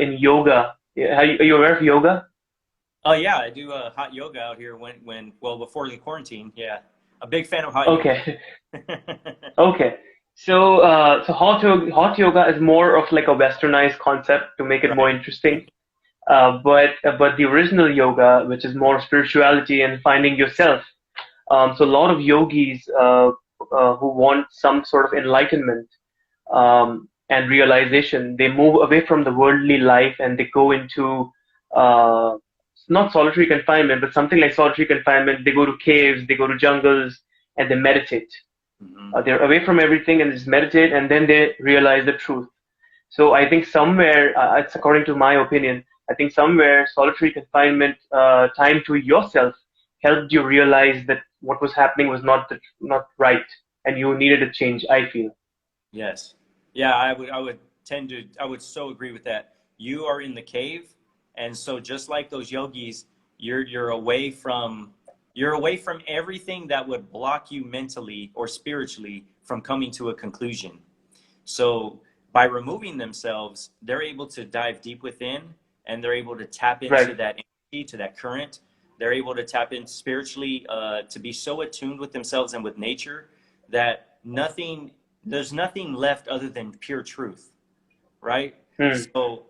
S1: In yoga, yeah, are you aware of yoga?
S2: Oh yeah, I do hot yoga out here well before the quarantine. Yeah, a big fan of hot yoga.
S1: Okay. Okay. So hot yoga is more of like a westernized concept to make it more
S2: Right.
S1: interesting. But the original yoga, which is more spirituality and finding yourself. So a lot of yogis who want some sort of enlightenment and realization, they move away from the worldly life and they go into uh, not solitary confinement, but something like solitary confinement. They go to caves, they go to jungles, and they meditate.
S2: Hmm.
S1: They're away from everything and just meditate, and then they realize the truth. So I think somewhere, it's according to my opinion, I think somewhere solitary confinement, time to yourself, helped you realize that what was happening was not right, and you needed a change. I feel.
S2: Yes. Yeah, I would so agree with that. You are in the cave, and so just like those yogis, you're away from everything that would block you mentally or spiritually from coming to a conclusion. So by removing themselves, they're able to dive deep within, and they're able to tap into
S1: Right.
S2: that energy, to that current. They're able to tap in spiritually, to be so attuned with themselves and with nature that there's nothing left other than pure truth, right?
S1: Hmm.
S2: So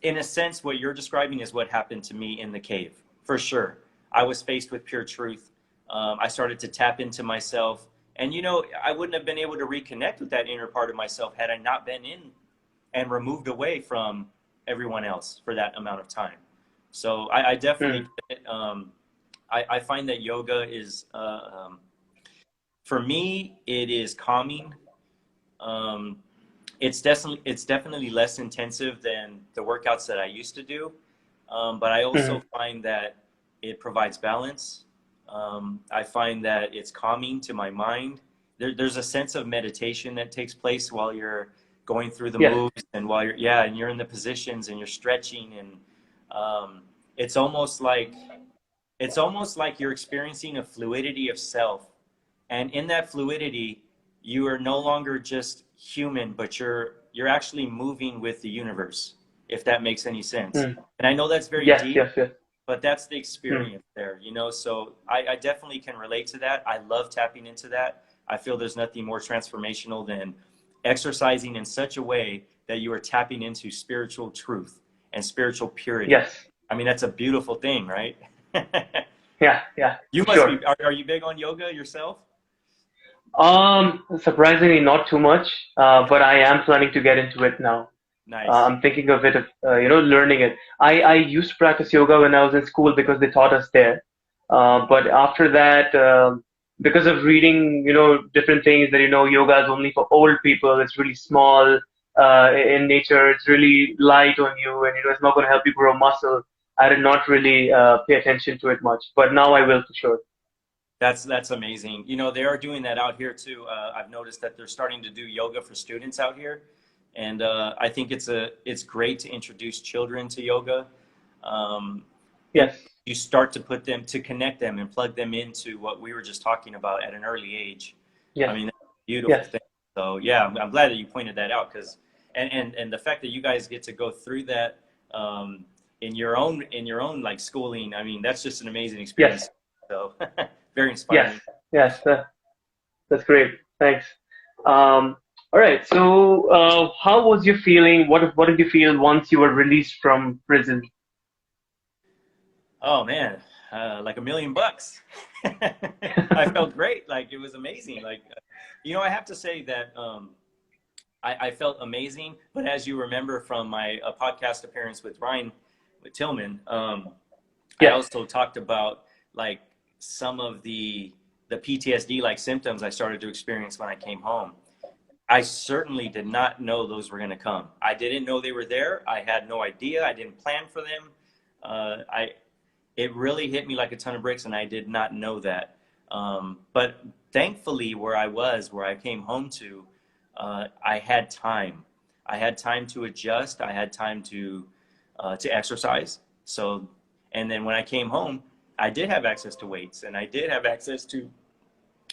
S2: in a sense, what you're describing is what happened to me in the cave, for sure. I was faced with pure truth. I started to tap into myself. And, you know, I wouldn't have been able to reconnect with that inner part of myself had I not been in and removed away from everyone else for that amount of time. So I definitely
S1: Hmm.
S2: get it. I find that yoga is, for me, it is calming. Um, it's definitely less intensive than the workouts that I used to do, but I
S1: Hmm.
S2: also find that it provides balance. I find that it's calming to my mind. There's a sense of meditation that takes place while you're going through the
S1: Yes.
S2: moves and while you're in the positions and you're stretching, and um, it's almost like you're experiencing a fluidity of self, and in that fluidity you are no longer just human, but you're actually moving with the universe, if that makes any sense.
S1: Hmm.
S2: And I know that's very
S1: Yes.
S2: deep,
S1: Yes. Yes.
S2: but that's the
S1: Hmm.
S2: experience there, you know. So I definitely can relate to that. I love tapping into that. I feel there's nothing more transformational than exercising in such a way that you are tapping into spiritual truth and spiritual purity.
S1: Yes.
S2: I mean, that's a beautiful thing, right?
S1: Yeah. Yeah.
S2: You must
S1: Sure.
S2: be. Are you big on yoga yourself?
S1: Surprisingly, not too much, but I am planning to get into it now.
S2: Nice.
S1: I'm thinking of it, learning it. I used to practice yoga when I was in school because they taught us there. But after that, because of reading, different things that, yoga is only for old people. It's really small, in nature. It's really light on you, and, it's not going to help you grow muscle. I did not really, pay attention to it much, but now I will for sure.
S2: That's amazing. You know, they are doing that out here too. I've noticed that they're starting to do yoga for students out here, and I think it's great to introduce children to yoga. Um, and
S1: Yes.
S2: you start to put them to connect them and plug them into what we were just talking about at an early age. I
S1: Yes.
S2: mean, that's a beautiful
S1: Yes.
S2: thing. So yeah, I'm glad that you pointed that out, because and the fact that you guys get to go through that in your own like schooling. I mean, that's just an amazing
S1: Yes.
S2: experience. So very
S1: Yes.
S2: inspiring.
S1: Yes. That's great. Thanks. All right. So, how was your feeling? What did you feel once you were released from prison?
S2: Oh man, like $1 million. I felt great. Like it was amazing. Like, you know, I have to say that I felt amazing. But as you remember from my podcast appearance with Ryan, with Tillman, I
S1: Yes.
S2: also talked about like some of the the PTSD-like symptoms I started to experience when I came home, I certainly did not know those were going to come. I didn't know they were there. I had no idea. I didn't plan for them. It really hit me like a ton of bricks, and I did not know that. But thankfully, where I came home to, I had time. I had time to adjust. I had time to exercise. So, and then when I came home, I did have access to weights, and I did have access to,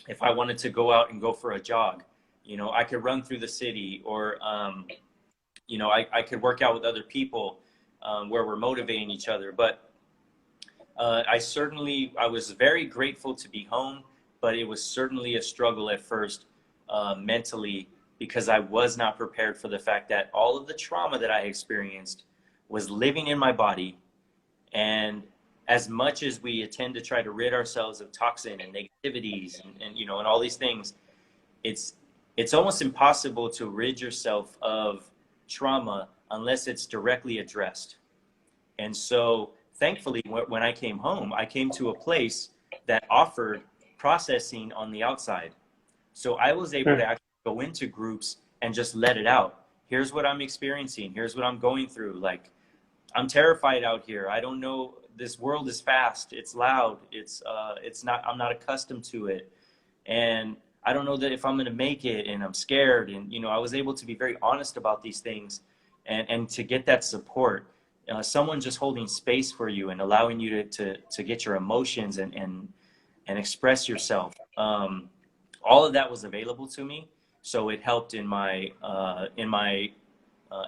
S2: if I wanted to go out and go for a jog, you know, I could run through the city, or, you know, I could work out with other people where we're motivating each other. But I was very grateful to be home, but it was certainly a struggle at first mentally, because I was not prepared for the fact that all of the trauma that I experienced was living in my body. And as much as we tend to try to rid ourselves of toxin and negativities and you know, and all these things, it's almost impossible to rid yourself of trauma unless it's directly addressed. And so thankfully, when I came home, I came to a place that offered processing on the outside. So I was able to actually go into groups and just let it out. Here's what I'm experiencing. Here's what I'm going through. Like, I'm terrified out here. I don't know. This world is fast. It's loud. I'm not accustomed to it. And I don't know that if I'm going to make it, and I'm scared. And, you know, I was able to be very honest about these things and to get that support. Someone just holding space for you and allowing you to get your emotions and express yourself. All of that was available to me. So it helped in my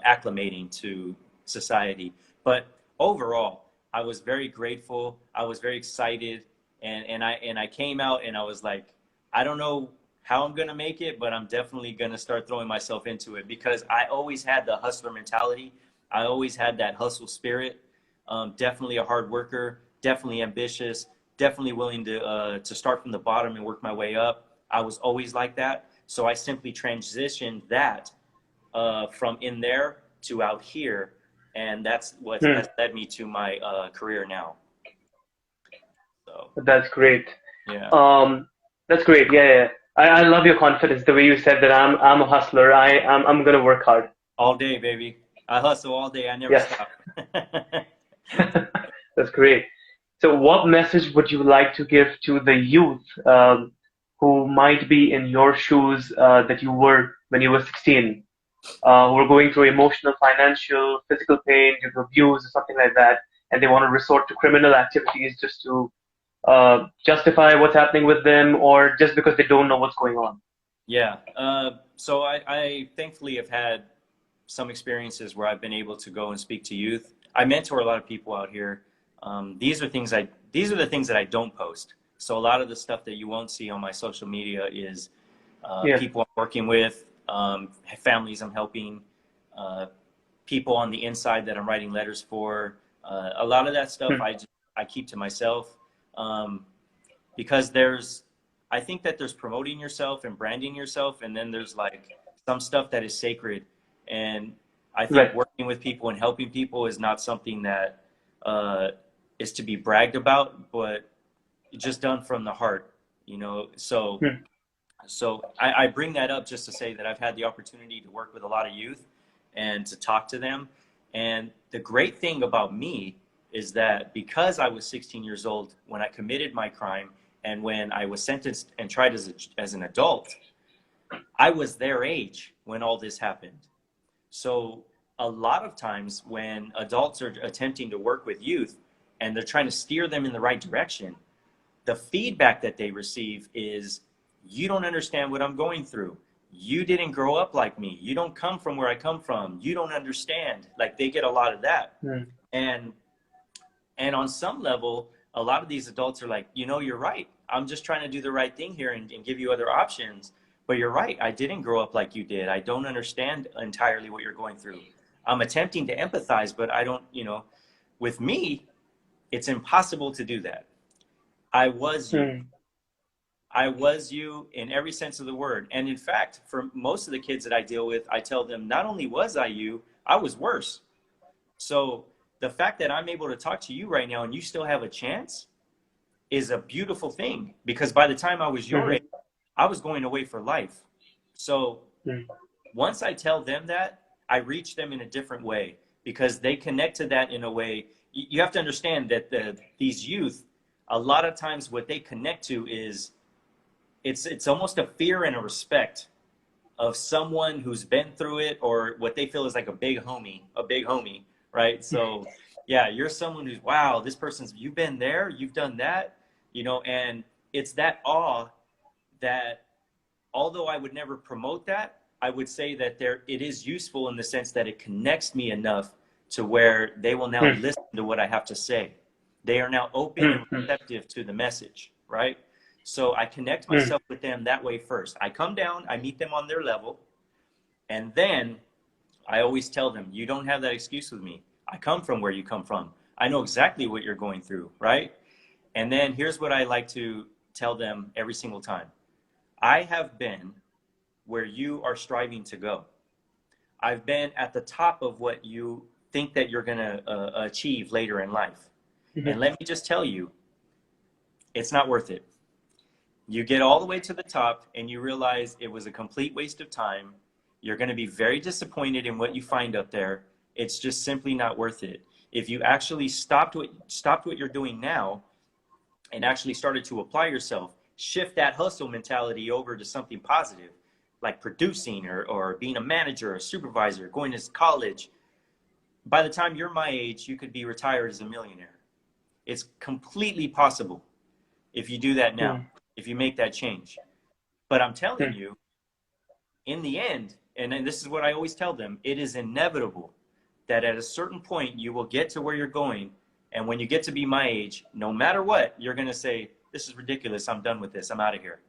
S2: acclimating to society. But overall, I was very grateful. I was very excited. And I came out and I was like, I don't know how I'm going to make it, but I'm definitely going to start throwing myself into it, because I always had the hustler mentality. I always had that hustle spirit. Definitely a hard worker, definitely ambitious, definitely willing to start from the bottom and work my way up. I was always like that. So I simply transitioned that from in there to out here. And that's what has led me to my career now. So
S1: That's great.
S2: yeah.
S1: That's great. Yeah, yeah. I love your confidence. The way you said that I'm a hustler. I'm gonna work hard.
S2: All day, baby. I hustle all day. I never
S1: Yes.
S2: stop.
S1: That's great. So, what message would you like to give to the youth who might be in your shoes that you were when you were 16, who are going through emotional, financial, physical pain due to abuse or something like that, and they want to resort to criminal activities just to justify what's happening with them, or just because they don't know what's going on?
S2: Yeah. So I thankfully have had some experiences where I've been able to go and speak to youth. I mentor a lot of people out here. These are the things that I don't post. So a lot of the stuff that you won't see on my social media is people I'm working with, families I'm helping, people on the inside that I'm writing letters for. A lot of that stuff I keep to myself, because I think that there's promoting yourself and branding yourself, and then there's like some stuff that is sacred. And I think working with people and helping people is not something that is to be bragged about, but just done from the heart, you know. So I bring that up just to say that I've had the opportunity to work with a lot of youth and to talk to them. And the great thing about me is that because I was 16 years old when I committed my crime, and when I was sentenced and tried as an adult, I was their age when all this happened. So a lot of times when adults are attempting to work with youth and they're trying to steer them in the right direction, the feedback that they receive is, you don't understand what I'm going through. You didn't grow up like me. You don't come from where I come from. You don't understand. Like, they get a lot of that. And on some level, a lot of these adults are like, you know, you're right. I'm just trying to do the right thing here and give you other options. But you're right. I didn't grow up like you did. I don't understand entirely what you're going through. I'm attempting to empathize, but I don't, you know, with me, it's impossible to do that. I was you. I was you in every sense of the word. And in fact, for most of the kids that I deal with, I tell them, not only was I you, I was worse. So the fact that I'm able to talk to you right now and you still have a chance is a beautiful thing, because by the time I was your age, I was going away for life. So once I tell them that, I reach them in a different way, because they connect to that in a way. You have to understand that these youth, a lot of times what they connect to is, it's almost a fear and a respect of someone who's been through it, or what they feel is like a big homie, right? So yeah, you're someone who's, wow, this person's, you've been there, you've done that, you know, and it's that awe that, although I would never promote that, I would say that it is useful in the sense that it connects me enough to where they will now listen to what I have to say. They are now open and receptive to the message, right? So I connect myself with them that way first. I come down, I meet them on their level, and then I always tell them, you don't have that excuse with me. I come from where you come from. I know exactly what you're going through, right? And then here's what I like to tell them every single time. I have been where you are striving to go. I've been at the top of what you think that you're going to achieve later in life. And let me just tell you, it's not worth it. You get all the way to the top and you realize it was a complete waste of time. You're going to be very disappointed in what you find up there. It's just simply not worth it. If you actually stopped what you're doing now and actually started to apply yourself, shift that hustle mentality over to something positive, like producing or being a manager or a supervisor, going to college. By the time you're my age, you could be retired as a millionaire. It's completely possible if you do that now, if you make that change. But I'm telling you, in the end, and this is what I always tell them, it is inevitable that at a certain point you will get to where you're going. And when you get to be my age, no matter what, you're going to say, this is ridiculous. I'm done with this. I'm out of here.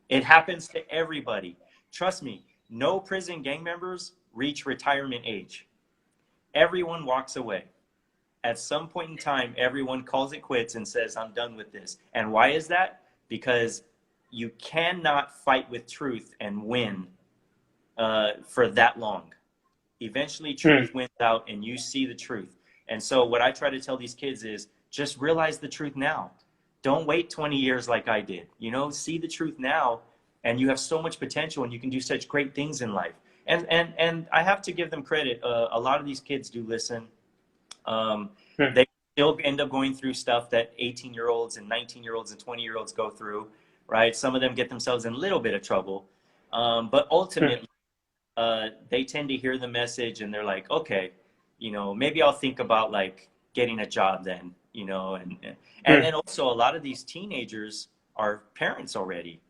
S2: It happens to everybody. Trust me, no prison gang members reach retirement age. Everyone walks away. At some point in time, everyone calls it quits and says, I'm done with this. And why is that? Because you cannot fight with truth and win for that long. Eventually, truth wins out and you see the truth. And so what I try to tell these kids is just realize the truth now. Don't wait 20 years like I did. You know, see the truth now, and you have so much potential and you can do such great things in life. And I have to give them credit. A lot of these kids do listen. They still end up going through stuff that 18-year-olds and 19-year-olds and 20-year-olds go through, right? Some of them get themselves in a little bit of trouble. But ultimately, they tend to hear the message and they're like, okay, you know, maybe I'll think about like getting a job then, you know, and then also a lot of these teenagers are parents already.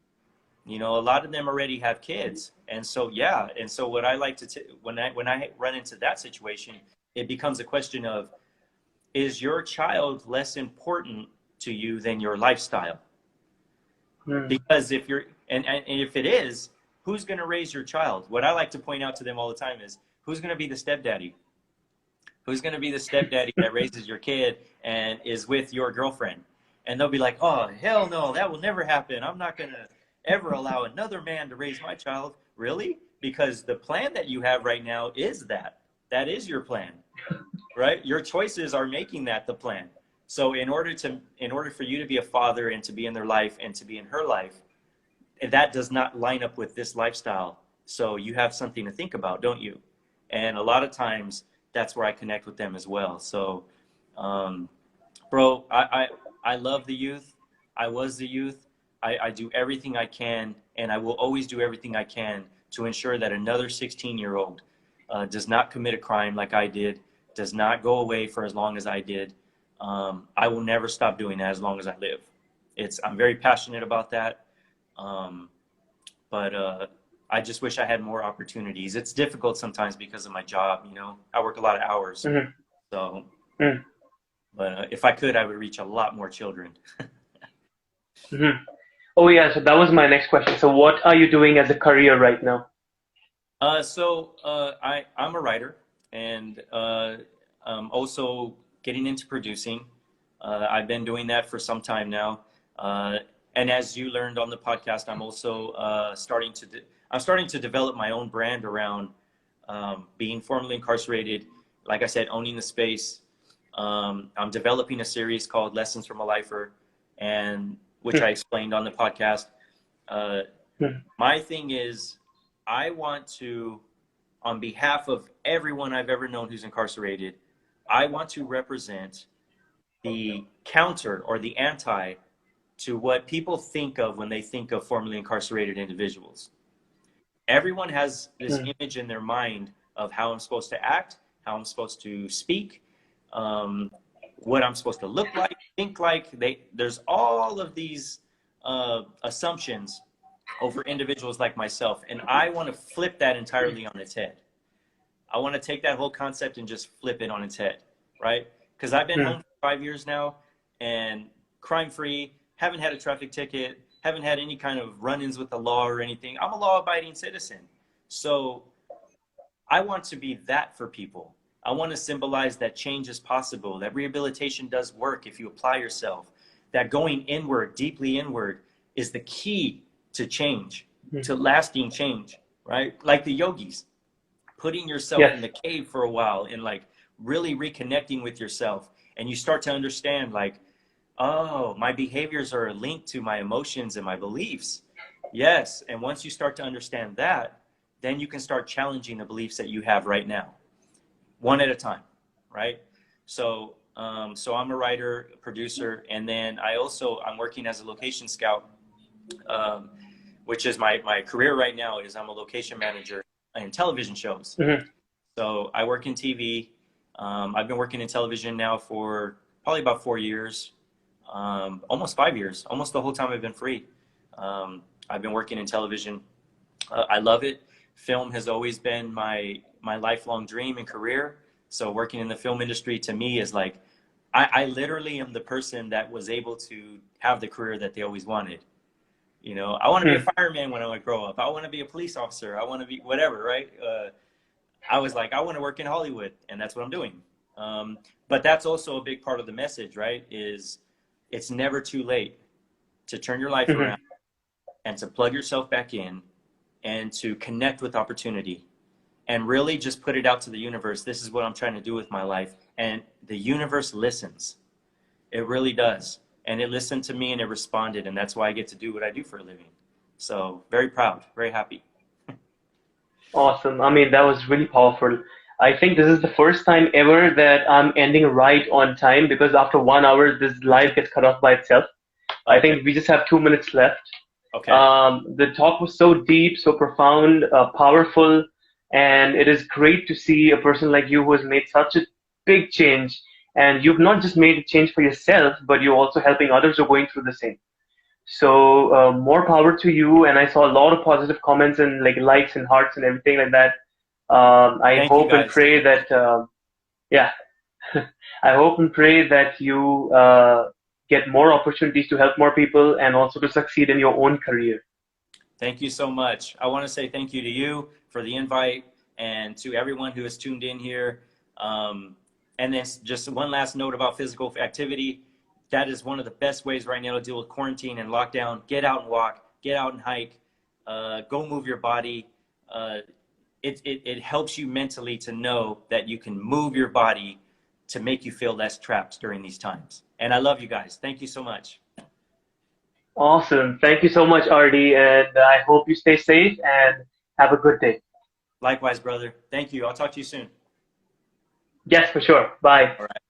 S2: You know, a lot of them already have kids. And so, yeah. And so what I like to, when I run into that situation, it becomes a question of, is your child less important to you than your lifestyle? Because if you're, and if it is, who's going to raise your child? What I like to point out to them all the time is, who's going to be the stepdaddy? Who's going to be the stepdaddy that raises your kid and is with your girlfriend? And they'll be like, oh, hell no, that will never happen. I'm not going to ever allow another man to raise my child. Really? Because the plan that you have right now is that. That is your plan, right? Your choices are making that the plan. So in order for you to be a father and to be in their life and to be in her life, that does not line up with this lifestyle. So you have something to think about, don't you? And a lot of times that's where I connect with them as well. So, bro, I love the youth. I was the youth. I do everything I can, and I will always do everything I can to ensure that another 16-year-old does not commit a crime like I did, does not go away for as long as I did. I will never stop doing that as long as I live. I'm very passionate about that. But I just wish I had more opportunities. It's difficult sometimes because of my job, you know. I work a lot of hours. So, but if I could, I would reach a lot more children.
S1: Oh yeah, so that was my next question. So what are you doing as a career right now?
S2: I'm a writer, and also getting into producing. I've been doing that for some time now. And as you learned on the podcast, I'm also starting to develop my own brand around being formerly incarcerated. Like I said, owning the space. I'm developing a series called Lessons from a Lifer, and which I explained on the podcast. My thing is, I want to, on behalf of everyone I've ever known who's incarcerated, I want to represent the counter or the anti to what people think of when they think of formerly incarcerated individuals. Everyone has this image in their mind of how I'm supposed to act, how I'm supposed to speak, what I'm supposed to look like, think like. There's all of these assumptions over individuals like myself, and I want to flip that entirely on its head. I want to take that whole concept and just flip it on its head, right? Because I've been home for 5 years now, and crime-free, haven't had a traffic ticket, haven't had any kind of run-ins with the law or anything. I'm a law-abiding citizen. So I want to be that for people. I want to symbolize that change is possible, that rehabilitation does work if you apply yourself, that going inward, deeply inward, is the key to change, to lasting change, right? Like the yogis, putting yourself in the cave for a while and like really reconnecting with yourself. And you start to understand like, oh, my behaviors are linked to my emotions and my beliefs. Yes. And once you start to understand that, then you can start challenging the beliefs that you have right now, one at a time, right? So, so I'm a writer, producer, and then I'm working as a location scout, which is my career right now is I'm a location manager in television shows. So I work in TV. I've been working in television now for probably about 4 years, almost 5 years, almost the whole time I've been free. I've been working in television. I love it. Film has always been my lifelong dream and career. So working in the film industry to me is like, I literally am the person that was able to have the career that they always wanted. You know, I want to be a fireman when I grow up. I want to be a police officer. I want to be whatever, right? I was like, I want to work in Hollywood, and that's what I'm doing. But that's also a big part of the message, right? Is it's never too late to turn your life around and to plug yourself back in and to connect with opportunity and really just put it out to the universe. This is what I'm trying to do with my life. And the universe listens. It really does. And it listened to me and it responded. And that's why I get to do what I do for a living. So very proud, very happy.
S1: Awesome. I mean, that was really powerful. I think this is the first time ever that I'm ending right on time, because after 1 hour, this live gets cut off by itself. I think we just have 2 minutes left.
S2: Okay.
S1: The talk was so deep, so profound, powerful, and it is great to see a person like you who has made such a big change. And you've not just made a change for yourself, but you're also helping others who are going through the same. So more power to you. And I saw a lot of positive comments and like likes and hearts and everything like that. I hope and pray that, I hope and pray that you get more opportunities to help more people and also to succeed in your own career.
S2: Thank you so much. I want to say thank you to you for the invite and to everyone who has tuned in here. And then just one last note about physical activity. That is one of the best ways right now to deal with quarantine and lockdown. Get out and walk, get out and hike, go move your body. It helps you mentally to know that you can move your body to make you feel less trapped during these times. And I love you guys. Thank you so much.
S1: Awesome. Thank you so much, Artie. And I hope you stay safe and have a good day.
S2: Likewise, brother. Thank you. I'll talk to you soon.
S1: Yes, for sure. Bye.
S2: All right.